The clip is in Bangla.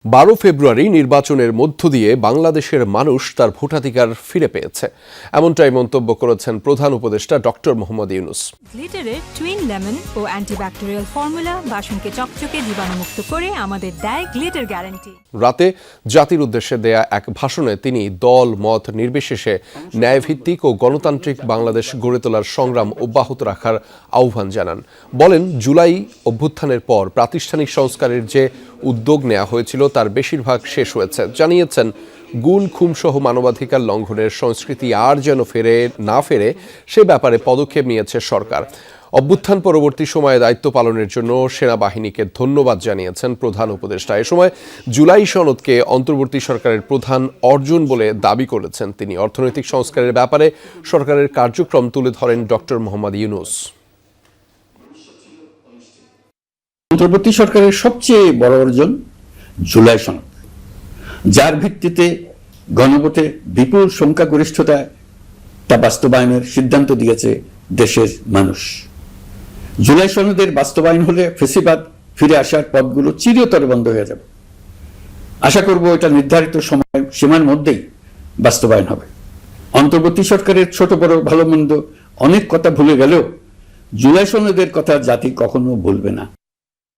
12 ফেব্রুয়ারি নির্বাচনের মধ্য দিয়ে বাংলাদেশের মানুষ তার ভোটাধিকার ফিরে পেয়েছে, এমনটাই মন্তব্য করেছেন প্রধান উপদেষ্টা ডক্টর মোহাম্মদ ইউনূস। গ্লিটারের টুইন লেমন ও অ্যান্টিব্যাকটেরিয়াল ফর্মুলা বাসনকে চকচকে জীবাণুমুক্ত করে আমাদের দেয় গ্লিটার গ্যারান্টি। রাতে জাতির উদ্দেশ্যে দেয়া এক ভাষণে তিনি দল মত নির্বিশেষে ন্যায়ভিত্তিক ও গণতান্ত্রিক বাংলাদেশ গড়ে তোলার সংগ্রাম অব্যাহত রাখার আহ্বান জানান। বলেন, জুলাই অভ্যুত্থানের পর প্রাতিষ্ঠানিক সংস্কারের যে উদ্যোগ নেওয়া হয়েছিল তার বেশিরভাগ শেষ হয়েছে। জানিয়েছেন, গুম খুনসহ মানবাধিকার লঙ্ঘনের সংস্কৃতি আর যেন না ফেরে সে ব্যাপারে পদক্ষেপ নিয়েছে সরকার। অভ্যুত্থান পরবর্তী সময়ে দায়িত্ব পালনের জন্য সেনাবাহিনীকে ধন্যবাদ জানিয়েছেন প্রধান উপদেষ্টা। এ সময় জুলাই সনদকে অন্তর্বর্তী সরকারের প্রধান অর্জন বলে দাবি করেছেন তিনি। অর্থনৈতিক সংস্কারের ব্যাপারে সরকারের কার্যক্রম তুলে ধরেন ডক্টর মোহাম্মদ ইউনূস। অন্তর্বর্তী সরকারের সবচেয়ে বড় অর্জন জুলাই সনদ, যার ভিত্তিতে গণভোটে বিপুল সংখ্যাগরিষ্ঠতা তা বাস্তবায়নের সিদ্ধান্ত দিয়েছে দেশের মানুষ। জুলাই সনদের বাস্তবায়ন হলে ফ্যাসিবাদ ফিরে আসার পথগুলো চিরতরে বন্ধ হয়ে যাবে। আশা করব এটা নির্ধারিত সময় সীমার মধ্যেই বাস্তবায়ন হবে। অন্তর্বর্তী সরকারের ছোট বড় ভালো মন্দ অনেক কথা ভুলে গেলেও জুলাই সনদের কথা জাতি কখনো ভুলবে না।